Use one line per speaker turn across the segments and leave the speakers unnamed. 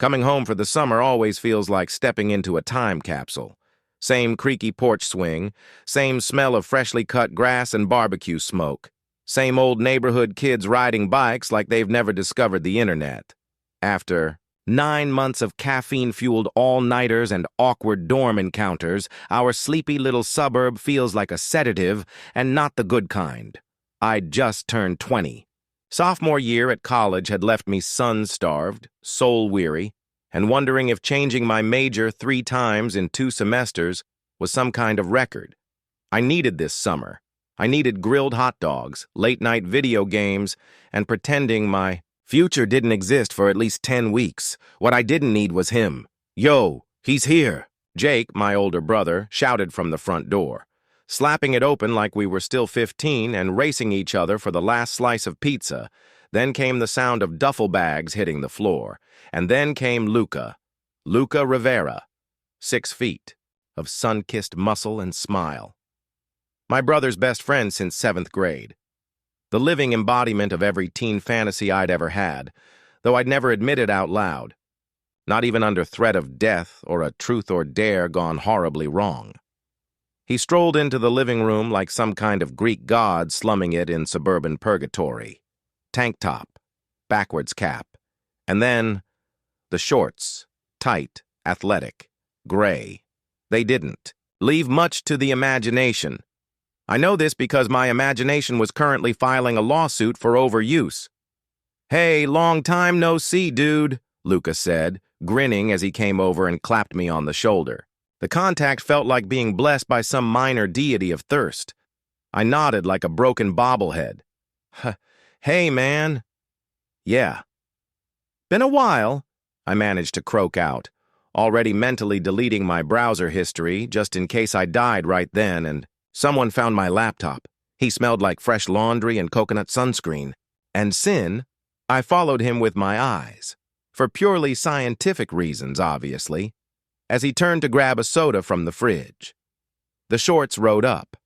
Coming home for the summer always feels like stepping into a time capsule. Same creaky porch swing, same smell of freshly cut grass and barbecue smoke. Same old neighborhood kids riding bikes like they've never discovered the internet. After 9 months of caffeine-fueled all-nighters and awkward dorm encounters, our sleepy little suburb feels like a sedative, and not the good kind. I'd just turned 20. Sophomore year at college had left me sun-starved, soul-weary, and wondering if changing my major 3 times in 2 semesters was some kind of record. I needed this summer. I needed grilled hot dogs, late-night video games, and pretending my future didn't exist for at least 10 weeks. What I didn't need was him. "Yo, he's here!" Jake, my older brother, shouted from the front door, slapping it open like we were still 15 and racing each other for the last slice of pizza. Then came the sound of duffel bags hitting the floor. And then came Luca Rivera, 6 feet, of sun-kissed muscle and smile. My brother's best friend since 7th grade. The living embodiment of every teen fantasy I'd ever had, though I'd never admit it out loud. Not even under threat of death or a truth or dare gone horribly wrong. He strolled into the living room like some kind of Greek god slumming it in suburban purgatory. Tank top, backwards cap, and then the shorts, tight, athletic, gray. They didn't leave much to the imagination. I know this because my imagination was currently filing a lawsuit for overuse. "Hey, long time no see, dude," Luca said, grinning as he came over and clapped me on the shoulder. The contact felt like being blessed by some minor deity of thirst. I nodded like a broken bobblehead. "Hey, man." "Yeah." "Been a while," I managed to croak out, already mentally deleting my browser history just in case I died right then, and someone found my laptop. He smelled like fresh laundry and coconut sunscreen. And I followed him with my eyes. For purely scientific reasons, obviously, as he turned to grab a soda from the fridge. The shorts rode up.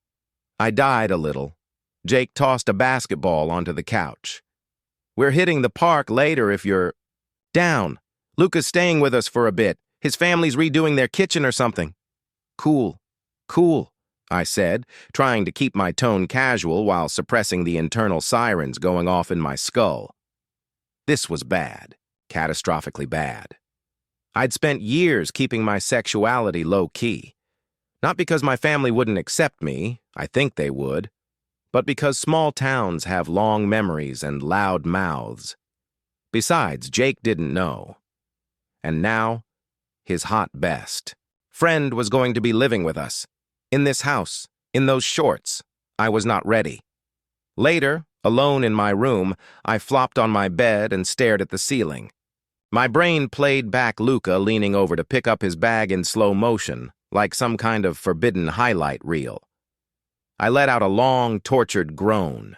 I died a little. Jake tossed a basketball onto the couch. "We're hitting the park later if you're down. Luca's staying with us for a bit. His family's redoing their kitchen or something." Cool, I said, trying to keep my tone casual while suppressing the internal sirens going off in my skull. This was bad, catastrophically bad. I'd spent years keeping my sexuality low-key. Not because my family wouldn't accept me, I think they would, but because small towns have long memories and loud mouths. Besides, Jake didn't know. And now, his hot best friend was going to be living with us. In this house, in those shorts. I was not ready. Later, alone in my room, I flopped on my bed and stared at the ceiling. My brain played back Luca leaning over to pick up his bag in slow motion, like some kind of forbidden highlight reel. I let out a long, tortured groan.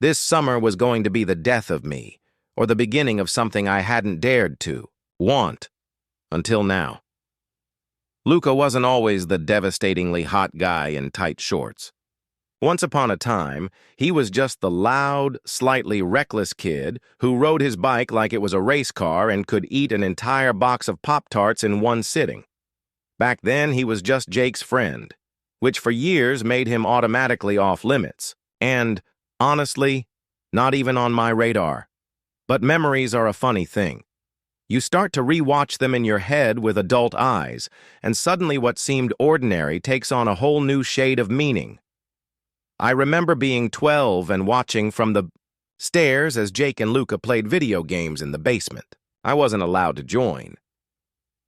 This summer was going to be the death of me, or the beginning of something I hadn't dared to want until now. Luca wasn't always the devastatingly hot guy in tight shorts. Once upon a time, he was just the loud, slightly reckless kid who rode his bike like it was a race car and could eat an entire box of Pop-Tarts in one sitting. Back then, he was just Jake's friend, which for years made him automatically off-limits, and, honestly, not even on my radar. But memories are a funny thing. You start to rewatch them in your head with adult eyes, and suddenly what seemed ordinary takes on a whole new shade of meaning. I remember being 12 and watching from the stairs as Jake and Luca played video games in the basement. I wasn't allowed to join.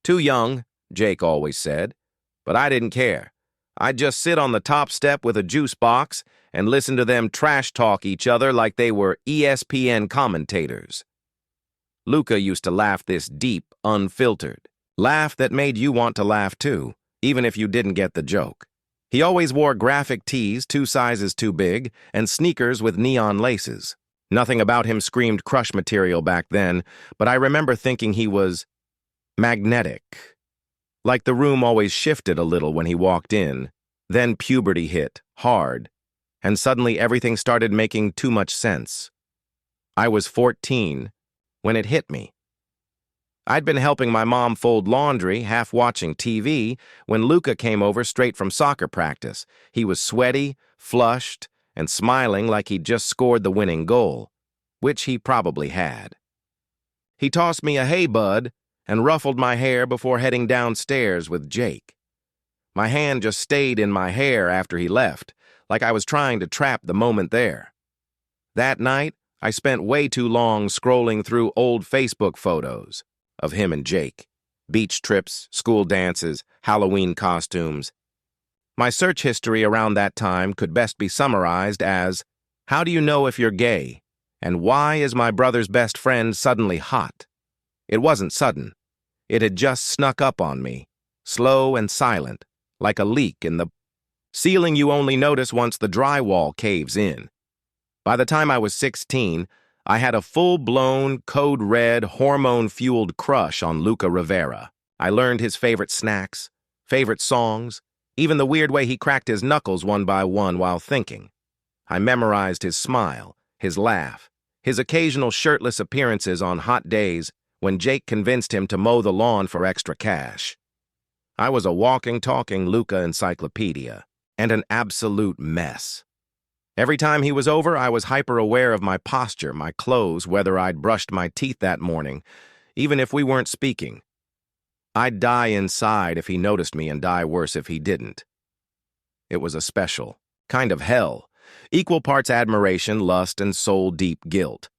"Too young," Jake always said, but I didn't care. I'd just sit on the top step with a juice box and listen to them trash talk each other like they were ESPN commentators. Luca used to laugh this deep, unfiltered laugh that made you want to laugh too, even if you didn't get the joke. He always wore graphic tees 2 sizes too big and sneakers with neon laces. Nothing about him screamed crush material back then, but I remember thinking he was magnetic. Like the room always shifted a little when he walked in. Then puberty hit, hard, and suddenly everything started making too much sense. I was 14 when it hit me. I'd been helping my mom fold laundry, half watching TV, when Luca came over straight from soccer practice. He was sweaty, flushed, and smiling like he'd just scored the winning goal, which he probably had. He tossed me a "Hey, bud," and ruffled my hair before heading downstairs with Jake. My hand just stayed in my hair after he left, like I was trying to trap the moment there. That night, I spent way too long scrolling through old Facebook photos of him and Jake. Beach trips, school dances, Halloween costumes. My search history around that time could best be summarized as, how do you know if you're gay? And why is my brother's best friend suddenly hot? It wasn't sudden. It had just snuck up on me, slow and silent, like a leak in the ceiling you only notice once the drywall caves in. By the time I was 16, I had a full-blown, code-red, hormone-fueled crush on Luca Rivera. I learned his favorite snacks, favorite songs, even the weird way he cracked his knuckles one by one while thinking. I memorized his smile, his laugh, his occasional shirtless appearances on hot days when Jake convinced him to mow the lawn for extra cash. I was a walking, talking Luca encyclopedia, and an absolute mess. Every time he was over, I was hyper-aware of my posture, my clothes, whether I'd brushed my teeth that morning, even if we weren't speaking. I'd die inside if he noticed me and die worse if he didn't. It was a special kind of hell, equal parts admiration, lust, and soul-deep guilt.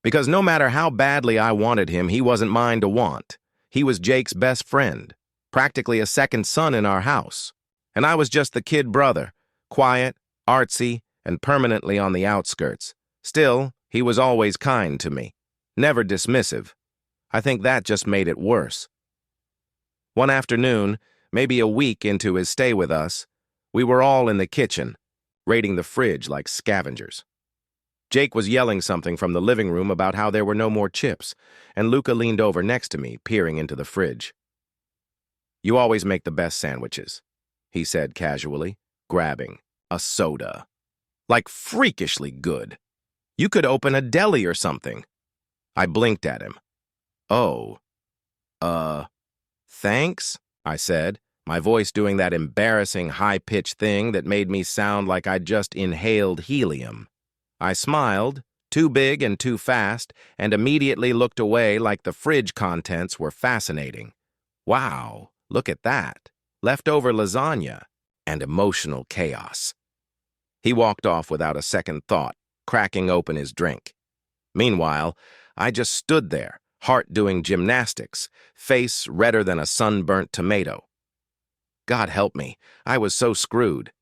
Because no matter how badly I wanted him, he wasn't mine to want. He was Jake's best friend, practically a second son in our house. And I was just the kid brother, quiet, artsy, and permanently on the outskirts. Still, he was always kind to me, never dismissive. I think that just made it worse. One afternoon, maybe a week into his stay with us, we were all in the kitchen, raiding the fridge like scavengers. Jake was yelling something from the living room about how there were no more chips, and Luca leaned over next to me, peering into the fridge. "You always make the best sandwiches," he said casually, grabbing a soda. "Like freakishly good. You could open a deli or something." I blinked at him. "Oh, thanks," I said, my voice doing that embarrassing high-pitched thing that made me sound like I'd just inhaled helium. I smiled, too big and too fast, and immediately looked away like the fridge contents were fascinating. Wow, look at that. Leftover lasagna and emotional chaos. He walked off without a second thought, cracking open his drink. Meanwhile, I just stood there, heart doing gymnastics, face redder than a sunburnt tomato. God help me, I was so screwed.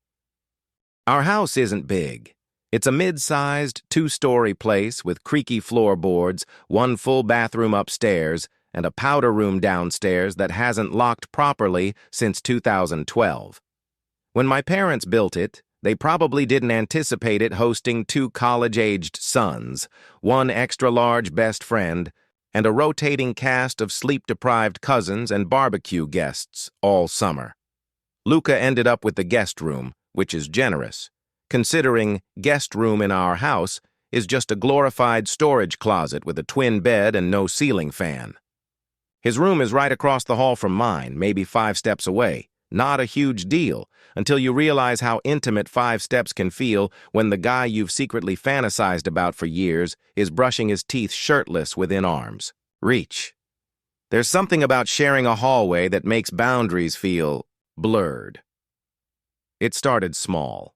Our house isn't big. It's a mid-sized, two-story place with creaky floorboards, one full bathroom upstairs, and a powder room downstairs that hasn't locked properly since 2012. When my parents built it, they probably didn't anticipate it hosting two college-aged sons, one extra-large best friend, and a rotating cast of sleep-deprived cousins and barbecue guests all summer. Luca ended up with the guest room, which is generous, considering guest room in our house is just a glorified storage closet with a twin bed and no ceiling fan. His room is right across the hall from mine, maybe 5 steps away. Not a huge deal, until you realize how intimate 5 steps can feel when the guy you've secretly fantasized about for years is brushing his teeth shirtless within arm's reach. There's something about sharing a hallway that makes boundaries feel blurred. It started small.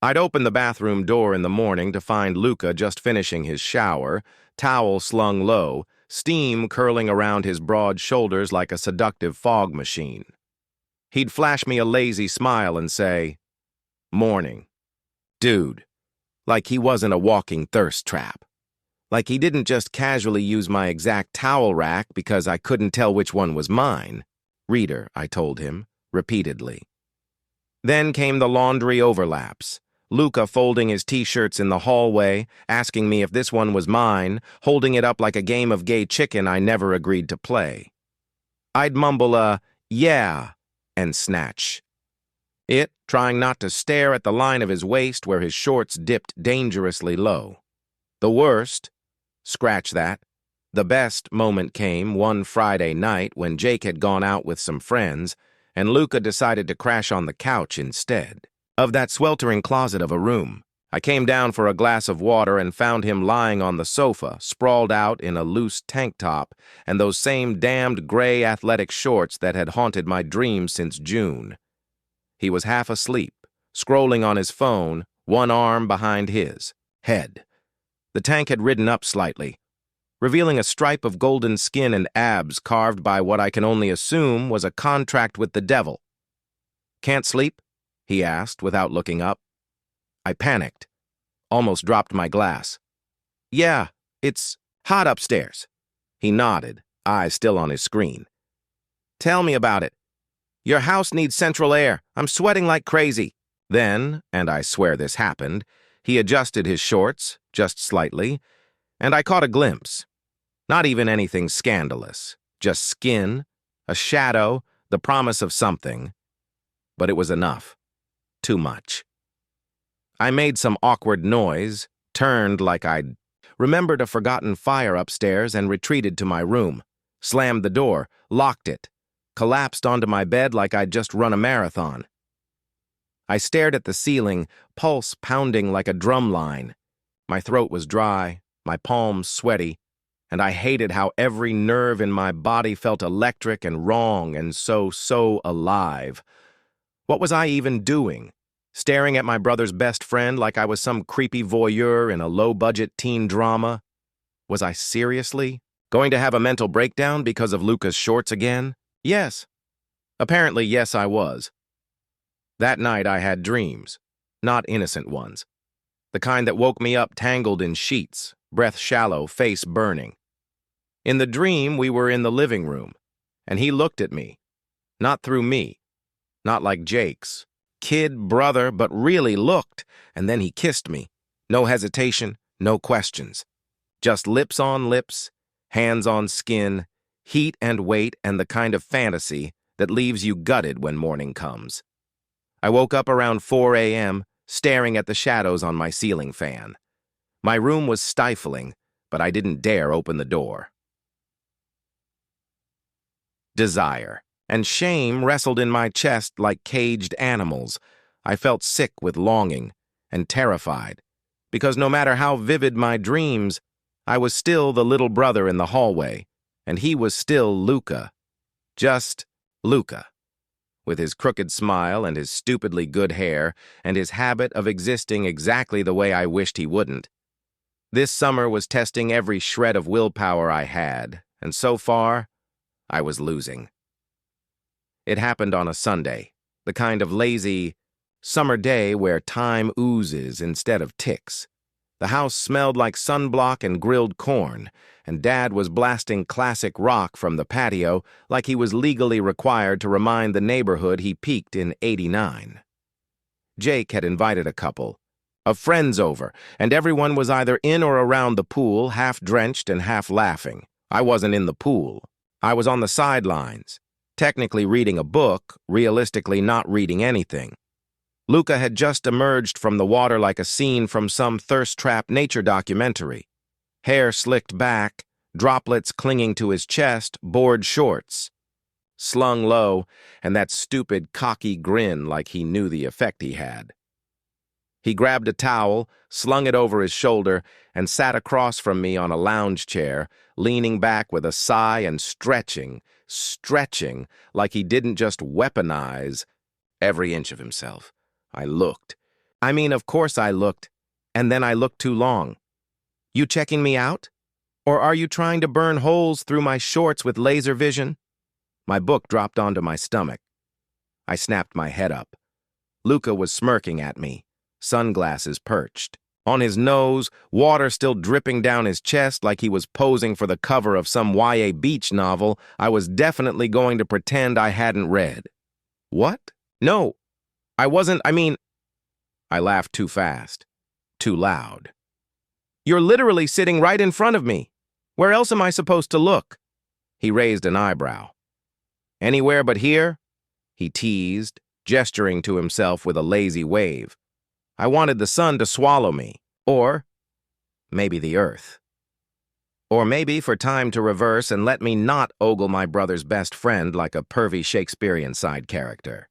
I'd open the bathroom door in the morning to find Luca just finishing his shower, towel slung low, steam curling around his broad shoulders like a seductive fog machine. He'd flash me a lazy smile and say, "Morning." Dude, like he wasn't a walking thirst trap. Like he didn't just casually use my exact towel rack because I couldn't tell which one was mine. "Reader," I told him, repeatedly. Then came the laundry overlaps. Luca folding his t-shirts in the hallway, asking me if this one was mine, holding it up like a game of gay chicken I never agreed to play. I'd mumble a, "Yeah," and snatch it, trying not to stare at the line of his waist where his shorts dipped dangerously low. The worst, scratch that, The best moment came one Friday night when Jake had gone out with some friends, and Luca decided to crash on the couch instead of that sweltering closet of a room. I came down for a glass of water and found him lying on the sofa, sprawled out in a loose tank top and those same damned gray athletic shorts that had haunted my dreams since June. He was half asleep, scrolling on his phone, one arm behind his head. The tank had ridden up slightly, revealing a stripe of golden skin and abs carved by what I can only assume was a contract with the devil. "Can't sleep?" he asked without looking up. I panicked, almost dropped my glass. "Yeah, it's hot upstairs." He nodded, eyes still on his screen. "Tell me about it. Your house needs central air. I'm sweating like crazy." Then, and I swear this happened, he adjusted his shorts, just slightly, and I caught a glimpse. Not even anything scandalous, just skin, a shadow, the promise of something. But it was enough. Too much. I made some awkward noise, turned like I'd remembered a forgotten fire upstairs and retreated to my room, slammed the door, locked it, collapsed onto my bed like I'd just run a marathon. I stared at the ceiling, pulse pounding like a drum line. My throat was dry, my palms sweaty, and I hated how every nerve in my body felt electric and wrong and so alive. What was I even doing? Staring at my brother's best friend like I was some creepy voyeur in a low-budget teen drama? Was I seriously going to have a mental breakdown because of Luca's shorts again? Yes. Apparently, yes, I was. That night I had dreams, not innocent ones. The kind that woke me up tangled in sheets, breath shallow, face burning. In the dream, we were in the living room, and he looked at me. Not through me. Not like Jake's kid brother, but really looked, and then he kissed me. No hesitation, no questions. Just lips on lips, hands on skin, heat and weight, and the kind of fantasy that leaves you gutted when morning comes. I woke up around 4 a.m., staring at the shadows on my ceiling fan. My room was stifling, but I didn't dare open the door. Desire and shame wrestled in my chest like caged animals. I felt sick with longing and terrified, because no matter how vivid my dreams, I was still the little brother in the hallway, and he was still Luca. Just Luca. With his crooked smile and his stupidly good hair and his habit of existing exactly the way I wished he wouldn't. This summer was testing every shred of willpower I had, and so far, I was losing. It happened on a Sunday, the kind of lazy summer day where time oozes instead of ticks. The house smelled like sunblock and grilled corn, and Dad was blasting classic rock from the patio like he was legally required to remind the neighborhood he peaked in '89. Jake had invited a couple of friends over, and everyone was either in or around the pool, half drenched and half laughing. I wasn't in the pool. I was on the sidelines, technically reading a book, realistically not reading anything. Luca had just emerged from the water like a scene from some thirst-trap nature documentary. Hair slicked back, droplets clinging to his chest, board shorts. Slung low, and that stupid, cocky grin like he knew the effect he had. He grabbed a towel, slung it over his shoulder, and sat across from me on a lounge chair, leaning back with a sigh and stretching like he didn't just weaponize every inch of himself. I looked. I mean, of course I looked, and then I looked too long. You checking me out? Or are you trying to burn holes through my shorts with laser vision? My book dropped onto my stomach. I snapped my head up. Luca was smirking at me, sunglasses perched. On his nose, water still dripping down his chest like he was posing for the cover of some YA beach novel I was definitely going to pretend I hadn't read. What? No, I wasn't, I laughed too fast, too loud. You're literally sitting right in front of me. Where else am I supposed to look? He raised an eyebrow. Anywhere but here? He teased, gesturing to himself with a lazy wave. I wanted the sun to swallow me, or maybe the earth. Or maybe for time to reverse and let me not ogle my brother's best friend like a pervy Shakespearean side character.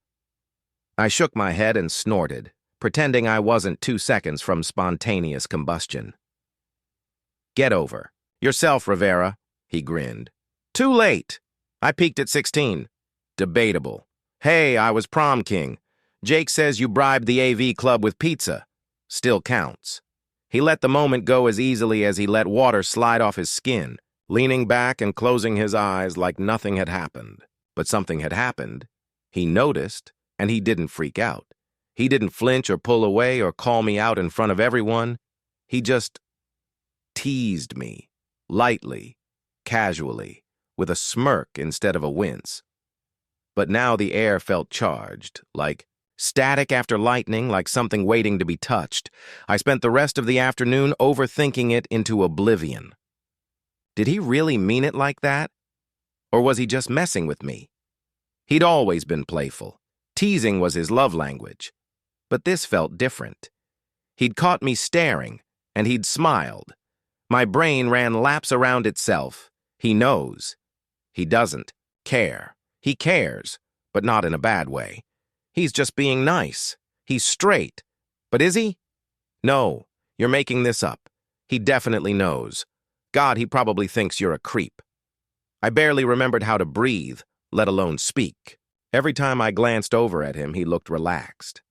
I shook my head and snorted, pretending I wasn't 2 seconds from spontaneous combustion. Get over yourself, Rivera, he grinned. Too late. I peaked at 16. Debatable. Hey, I was prom king. Jake says you bribed the AV club with pizza. Still counts. He let the moment go as easily as he let water slide off his skin, leaning back and closing his eyes like nothing had happened. But something had happened. He noticed, and he didn't freak out. He didn't flinch or pull away or call me out in front of everyone. He just teased me, lightly, casually, with a smirk instead of a wince. But now the air felt charged, like static after lightning, like something waiting to be touched. I spent the rest of the afternoon overthinking it into oblivion. Did he really mean it like that? Or was he just messing with me? He'd always been playful. Teasing was his love language. But this felt different. He'd caught me staring, and he'd smiled. My brain ran laps around itself. He knows. He doesn't care. He cares, but not in a bad way. He's just being nice. He's straight. But is he? No, you're making this up. He definitely knows. God, he probably thinks you're a creep. I barely remembered how to breathe, let alone speak. Every time I glanced over at him, he looked relaxed,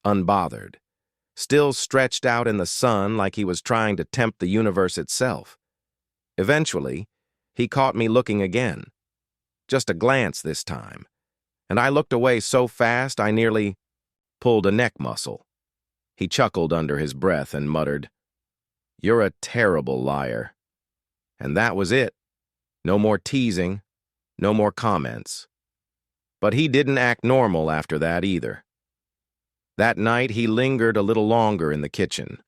unbothered, still stretched out in the sun like he was trying to tempt the universe itself. Eventually, he caught me looking again. Just a glance this time, and I looked away so fast I nearly pulled a neck muscle. He chuckled under his breath and muttered, "You're a terrible liar." And that was it. No more teasing, no more comments. But he didn't act normal after that either. That night he lingered a little longer in the kitchen,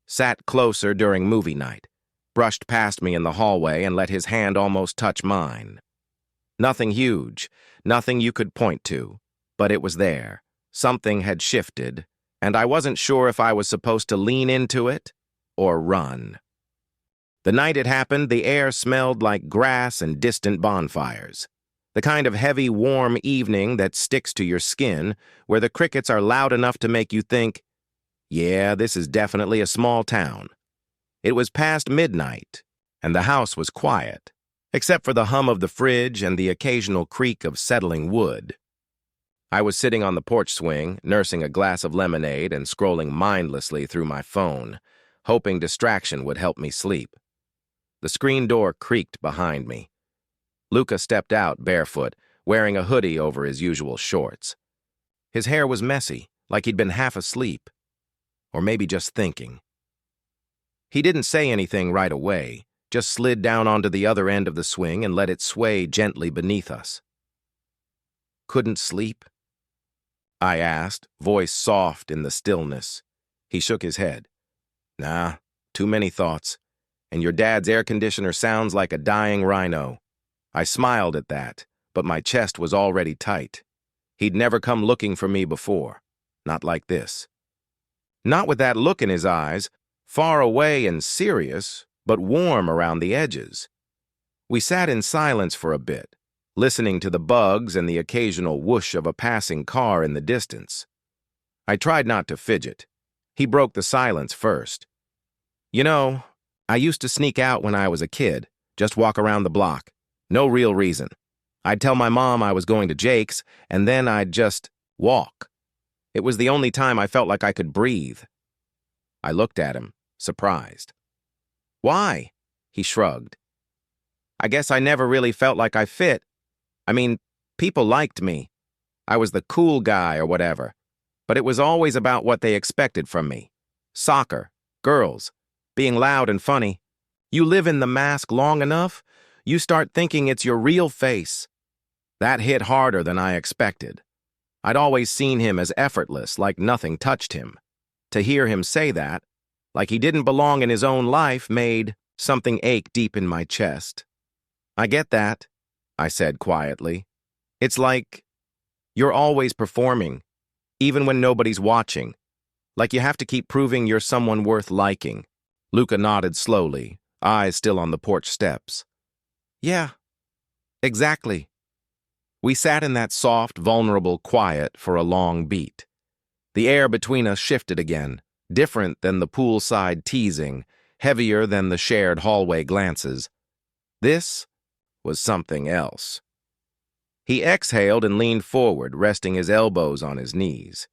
sat closer during movie night, brushed past me in the hallway and let his hand almost touch mine. Nothing huge, nothing you could point to, but it was there. Something had shifted, and I wasn't sure if I was supposed to lean into it or run. The night it happened, the air smelled like grass and distant bonfires. The kind of heavy, warm evening that sticks to your skin, where the crickets are loud enough to make you think, yeah, this is definitely a small town. It was past midnight, and the house was quiet, except for the hum of the fridge and the occasional creak of settling wood. I was sitting on the porch swing, nursing a glass of lemonade and scrolling mindlessly through my phone, hoping distraction would help me sleep. The screen door creaked behind me. Luca stepped out barefoot, wearing a hoodie over his usual shorts. His hair was messy, like he'd been half asleep, or maybe just thinking. He didn't say anything right away, just slid down onto the other end of the swing and let it sway gently beneath us. "Couldn't sleep?" I asked, voice soft in the stillness. He shook his head. "Nah, too many thoughts. And your dad's air conditioner sounds like a dying rhino." I smiled at that, but my chest was already tight. He'd never come looking for me before. Not like this. Not with that look in his eyes, far away and serious, but warm around the edges. We sat in silence for a bit, listening to the bugs and the occasional whoosh of a passing car in the distance. I tried not to fidget. He broke the silence first. "You know, I used to sneak out when I was a kid, just walk around the block. No real reason. I'd tell my mom I was going to Jake's, and then I'd just walk. It was the only time I felt like I could breathe." I looked at him, surprised. "Why?" He shrugged. "I guess I never really felt like I fit. I mean, people liked me. I was the cool guy or whatever. But it was always about what they expected from me. Soccer, girls, being loud and funny. You live in the mask long enough, you start thinking it's your real face." That hit harder than I expected. I'd always seen him as effortless, like nothing touched him. To hear him say that, like he didn't belong in his own life, made something ache deep in my chest. "I get that," I said quietly. "It's like you're always performing, even when nobody's watching. Like you have to keep proving you're someone worth liking." Luca nodded slowly, eyes still on the porch steps. Yeah, exactly. We sat in that soft, vulnerable quiet for a long beat. The air between us shifted again, different than the poolside teasing, heavier than the shared hallway glances. This was something else. He exhaled and leaned forward, resting his elbows on his knees.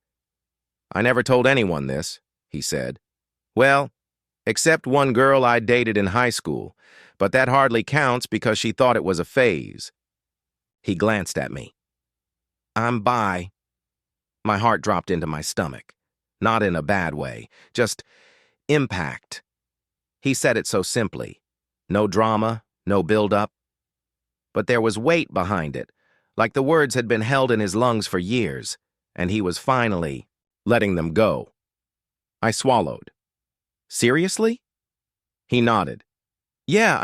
I never told anyone this, he said. Well, except one girl I dated in high school, but that hardly counts because she thought it was a phase. He glanced at me. I'm bi. My heart dropped into my stomach. Not in a bad way, just impact. He said it so simply. No drama, no build-up. But there was weight behind it, like the words had been held in his lungs for years, and he was finally letting them go. I swallowed. Seriously? He nodded. Yeah,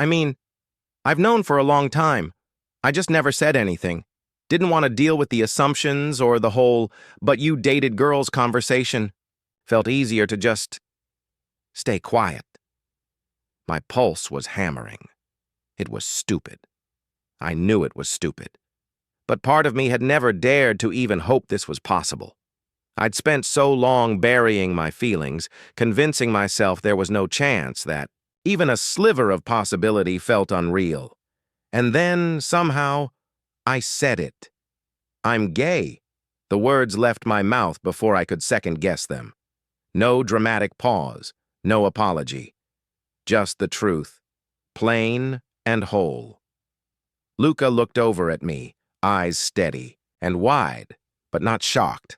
I've known for a long time. I just never said anything. Didn't want to deal with the assumptions or the whole, but you dated girls conversation. Felt easier to just stay quiet. My pulse was hammering. It was stupid. I knew it was stupid. But part of me had never dared to even hope this was possible. I'd spent so long burying my feelings, convincing myself there was no chance that even a sliver of possibility felt unreal. And then, somehow, I said it. I'm gay. The words left my mouth before I could second-guess them. No dramatic pause, no apology. Just the truth, plain and whole. Luca looked over at me, eyes steady and wide, but not shocked.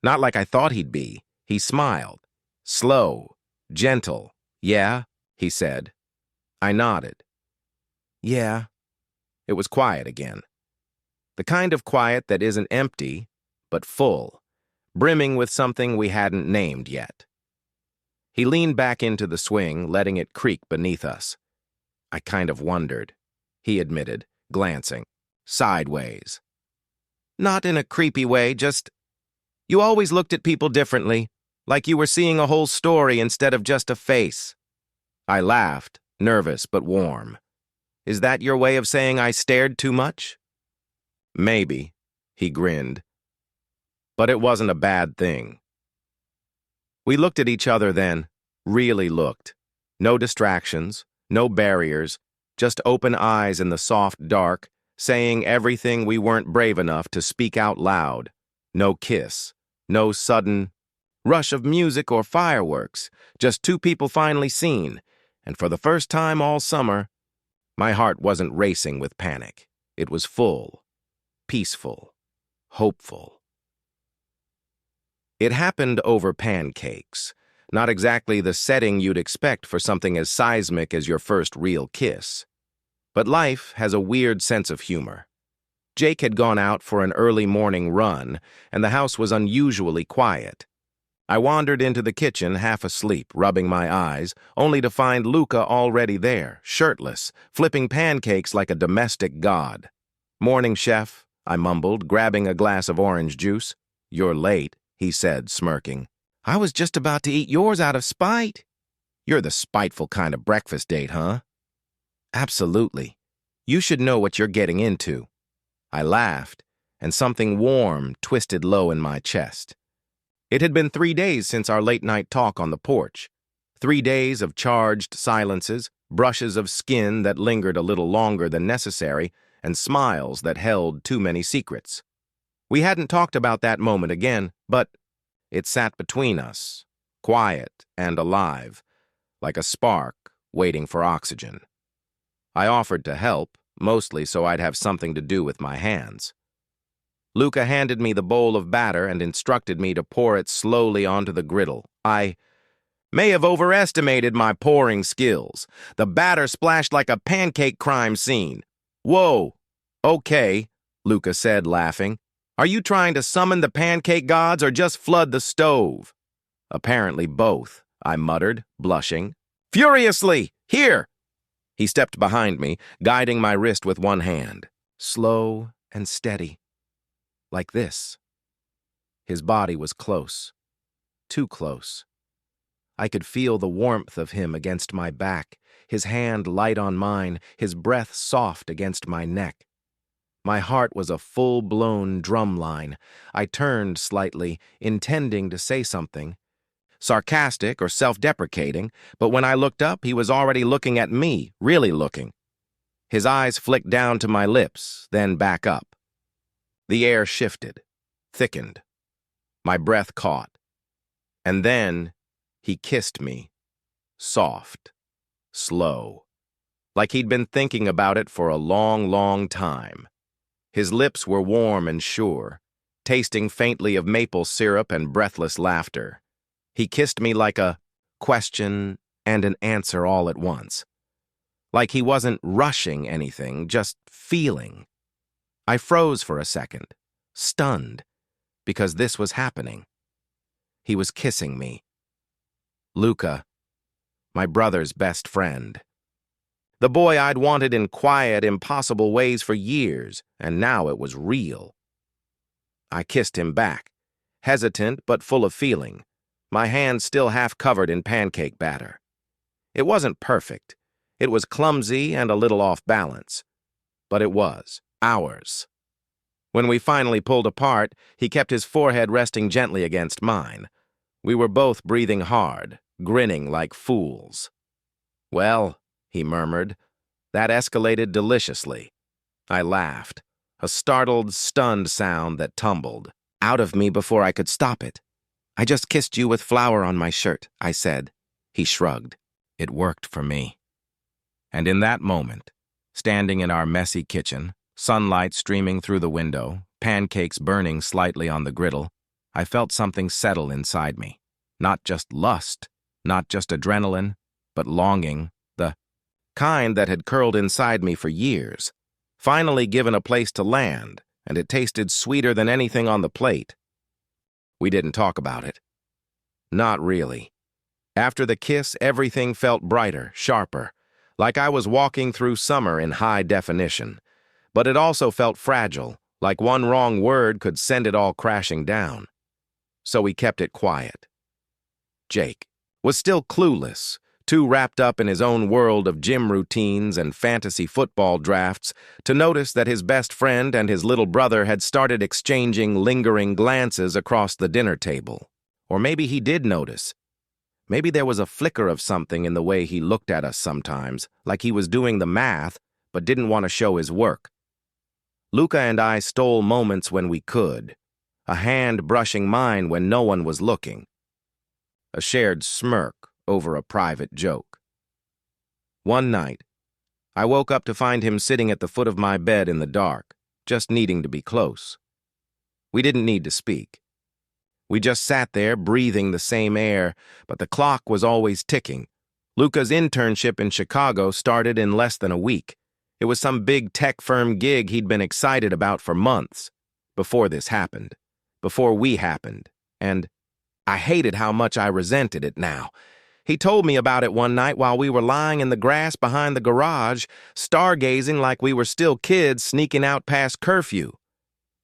Not like I thought he'd be. He smiled. Slow, gentle. Yeah, he said. I nodded. Yeah. It was quiet again. The kind of quiet that isn't empty, but full, brimming with something we hadn't named yet. He leaned back into the swing, letting it creak beneath us. I kind of wondered, he admitted, glancing, sideways. Not in a creepy way, just... You always looked at people differently, like you were seeing a whole story instead of just a face. I laughed, nervous but warm. Is that your way of saying I stared too much? Maybe, he grinned. But it wasn't a bad thing. We looked at each other then, really looked. No distractions, no barriers, just open eyes in the soft dark, saying everything we weren't brave enough to speak out loud. No kiss, no sudden rush of music or fireworks, just two people finally seen, and for the first time all summer, my heart wasn't racing with panic. It was full, peaceful, hopeful. It happened over pancakes, not exactly the setting you'd expect for something as seismic as your first real kiss. But life has a weird sense of humor. Jake had gone out for an early morning run, and the house was unusually quiet. I wandered into the kitchen half asleep, rubbing my eyes, only to find Luca already there, shirtless, flipping pancakes like a domestic god. "Morning, chef," I mumbled, grabbing a glass of orange juice. "You're late," he said, smirking. "I was just about to eat yours out of spite." "You're the spiteful kind of breakfast date, huh?" "Absolutely. You should know what you're getting into." I laughed, and something warm twisted low in my chest. It had been 3 days since our late-night talk on the porch. 3 days of charged silences, brushes of skin that lingered a little longer than necessary, and smiles that held too many secrets. We hadn't talked about that moment again, but it sat between us, quiet and alive, like a spark waiting for oxygen. I offered to help, mostly so I'd have something to do with my hands. Luca handed me the bowl of batter and instructed me to pour it slowly onto the griddle. I may have overestimated my pouring skills. The batter splashed like a pancake crime scene. "Whoa, okay," Luca said, laughing. "Are you trying to summon the pancake gods or just flood the stove?" "Apparently both," I muttered, blushing. "Furiously! Here!" He stepped behind me, guiding my wrist with one hand. Slow and steady. Like this. His body was close. Too close. I could feel the warmth of him against my back, his hand light on mine, his breath soft against my neck. My heart was a full-blown drum line. I turned slightly, intending to say something, sarcastic or self-deprecating, but when I looked up, he was already looking at me, really looking. His eyes flicked down to my lips, then back up. The air shifted, thickened. My breath caught. And then he kissed me, soft, slow, like he'd been thinking about it for a long, long time. His lips were warm and sure, tasting faintly of maple syrup and breathless laughter. He kissed me like a question and an answer all at once. Like he wasn't rushing anything, just feeling. I froze for a second, stunned, because this was happening. He was kissing me. Luca, my brother's best friend. The boy I'd wanted in quiet, impossible ways for years, and now it was real. I kissed him back, hesitant but full of feeling, my hands still half covered in pancake batter. It wasn't perfect. It was clumsy and a little off balance. But it was ours. When we finally pulled apart, he kept his forehead resting gently against mine. We were both breathing hard, grinning like fools. "Well," he murmured, "that escalated deliciously." I laughed, a startled, stunned sound that tumbled out of me before I could stop it. "I just kissed you with flour on my shirt," I said. He shrugged. It worked for me. And in that moment, standing in our messy kitchen, sunlight streaming through the window, pancakes burning slightly on the griddle, I felt something settle inside me. Not just lust, not just adrenaline, but longing, the kind that had curled inside me for years, finally given a place to land, and it tasted sweeter than anything on the plate. We didn't talk about it. Not really. After the kiss, everything felt brighter, sharper, like I was walking through summer in high definition. But it also felt fragile, like one wrong word could send it all crashing down. So we kept it quiet. Jake was still clueless, too wrapped up in his own world of gym routines and fantasy football drafts to notice that his best friend and his little brother had started exchanging lingering glances across the dinner table. Or maybe he did notice. Maybe there was a flicker of something in the way he looked at us sometimes, like he was doing the math but didn't want to show his work. Luca and I stole moments when we could, a hand brushing mine when no one was looking, a shared smirk over a private joke. One night, I woke up to find him sitting at the foot of my bed in the dark, just needing to be close. We didn't need to speak. We just sat there breathing the same air, but the clock was always ticking. Luca's internship in Chicago started in less than a week. It was some big tech firm gig he'd been excited about for months, before this happened, before we happened, and I hated how much I resented it now. He told me about it one night while we were lying in the grass behind the garage, stargazing like we were still kids sneaking out past curfew.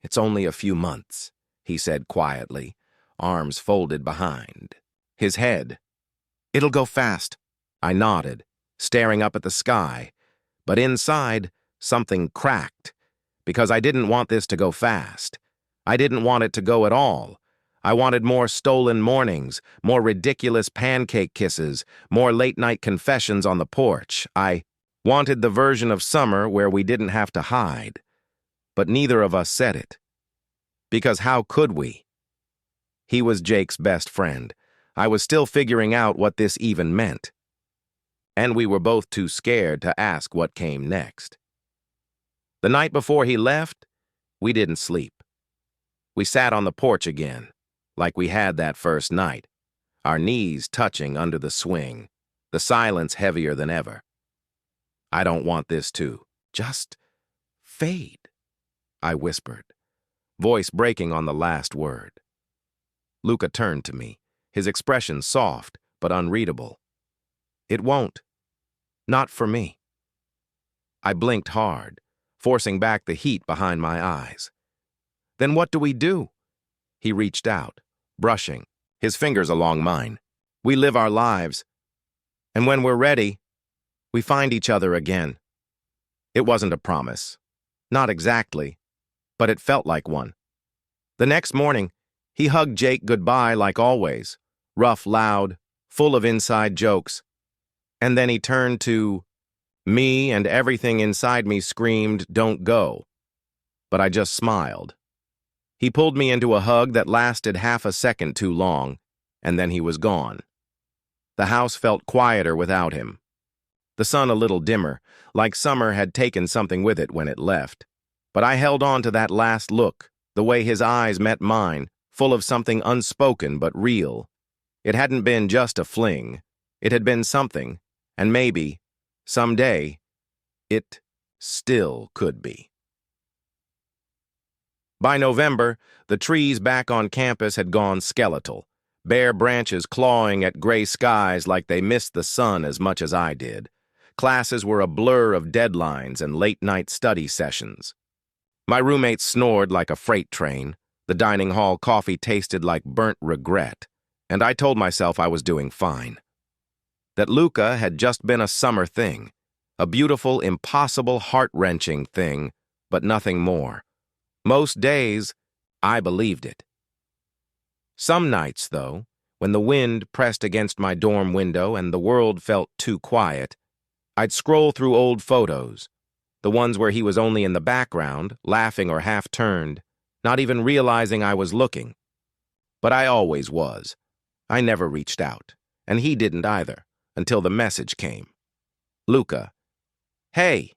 "It's only a few months," he said quietly, arms folded behind. His head. "It'll go fast." I nodded, staring up at the sky, but inside, something cracked, because I didn't want this to go fast. I didn't want it to go at all. I wanted more stolen mornings, more ridiculous pancake kisses, more late-night confessions on the porch. I wanted the version of summer where we didn't have to hide. But neither of us said it. Because how could we? He was Jake's best friend. I was still figuring out what this even meant. And we were both too scared to ask what came next. The night before he left, we didn't sleep. We sat on the porch again, like we had that first night, our knees touching under the swing, the silence heavier than ever. "I don't want this to just fade," I whispered, voice breaking on the last word. Luca turned to me, his expression soft but unreadable. "It won't. Not for me." I blinked hard, forcing back the heat behind my eyes. "Then what do we do?" He reached out, brushing, his fingers along mine. We live our lives, and when we're ready, we find each other again. It wasn't a promise. Not exactly, but it felt like one. The next morning, he hugged Jake goodbye like always, rough, loud, full of inside jokes. And then he turned to me, and everything inside me screamed, "Don't go." But I just smiled. He pulled me into a hug that lasted half a second too long, and then he was gone. The house felt quieter without him. The sun a little dimmer, like summer had taken something with it when it left. But I held on to that last look, the way his eyes met mine, full of something unspoken but real. It hadn't been just a fling. It had been something, and maybe, someday, it still could be. By November, the trees back on campus had gone skeletal, bare branches clawing at gray skies like they missed the sun as much as I did. Classes were a blur of deadlines and late-night study sessions. My roommates snored like a freight train. The dining hall coffee tasted like burnt regret, and I told myself I was doing fine. That Luca had just been a summer thing, a beautiful, impossible, heart-wrenching thing, but nothing more. Most days, I believed it. Some nights, though, when the wind pressed against my dorm window and the world felt too quiet, I'd scroll through old photos, the ones where he was only in the background, laughing or half-turned, not even realizing I was looking. But I always was. I never reached out, and he didn't either, until the message came. Luca. Hey,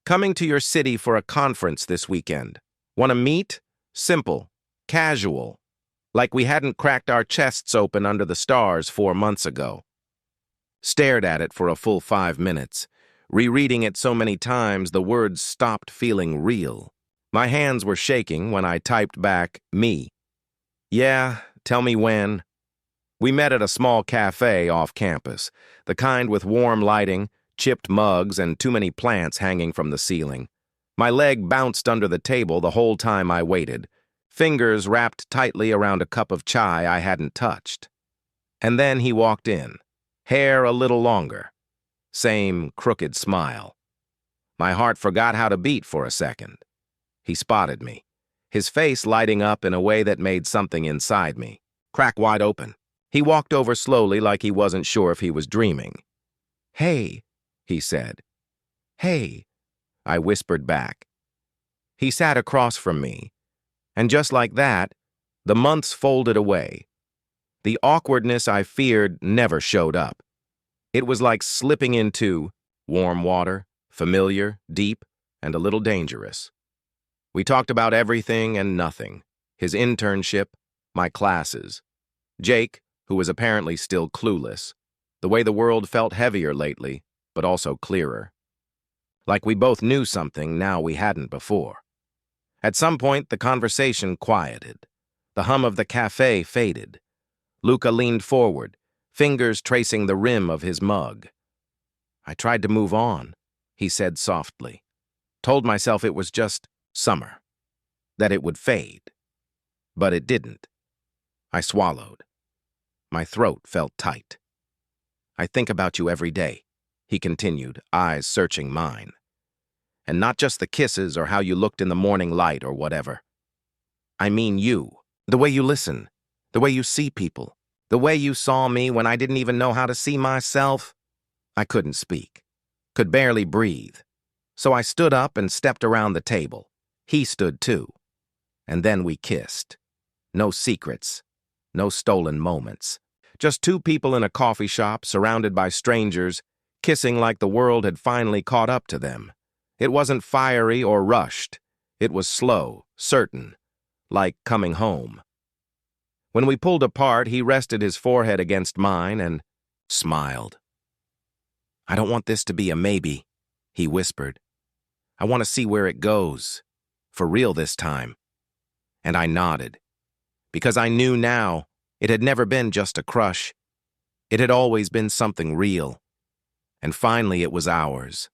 coming to your city for a conference this weekend. Want to meet? Simple. Casual. Like we hadn't cracked our chests open under the stars 4 months ago. Stared at it for a full 5 minutes. Rereading it so many times, the words stopped feeling real. My hands were shaking when I typed back, me. Yeah, tell me when. We met at a small cafe off campus, the kind with warm lighting, chipped mugs, and too many plants hanging from the ceiling. My leg bounced under the table the whole time I waited, fingers wrapped tightly around a cup of chai I hadn't touched. And then he walked in, hair a little longer. Same crooked smile. My heart forgot how to beat for a second. He spotted me, his face lighting up in a way that made something inside me crack wide open. He walked over slowly like he wasn't sure if he was dreaming. "Hey," he said. "Hey," I whispered back. He sat across from me, and just like that, the months folded away. The awkwardness I feared never showed up. It was like slipping into warm water, familiar, deep, and a little dangerous. We talked about everything and nothing, his internship, my classes, Jake, who was apparently still clueless, the way the world felt heavier lately, but also clearer. Like we both knew something now we hadn't before. At some point, the conversation quieted. The hum of the cafe faded. Luca leaned forward, fingers tracing the rim of his mug. I tried to move on, he said softly. Told myself it was just summer, that it would fade. But it didn't. I swallowed. My throat felt tight. "I think about you every day," he continued, eyes searching mine. "And not just the kisses or how you looked in the morning light or whatever. I mean you, the way you listen, the way you see people, the way you saw me when I didn't even know how to see myself." I couldn't speak, could barely breathe. So I stood up and stepped around the table. He stood too. And then we kissed. No secrets, no stolen moments. Just two people in a coffee shop surrounded by strangers, kissing like the world had finally caught up to them. It wasn't fiery or rushed. It was slow, certain, like coming home. When we pulled apart, he rested his forehead against mine and smiled. "I don't want this to be a maybe," he whispered. "I want to see where it goes. For real this time." And I nodded. Because I knew now, it had never been just a crush. It had always been something real. And finally it was ours.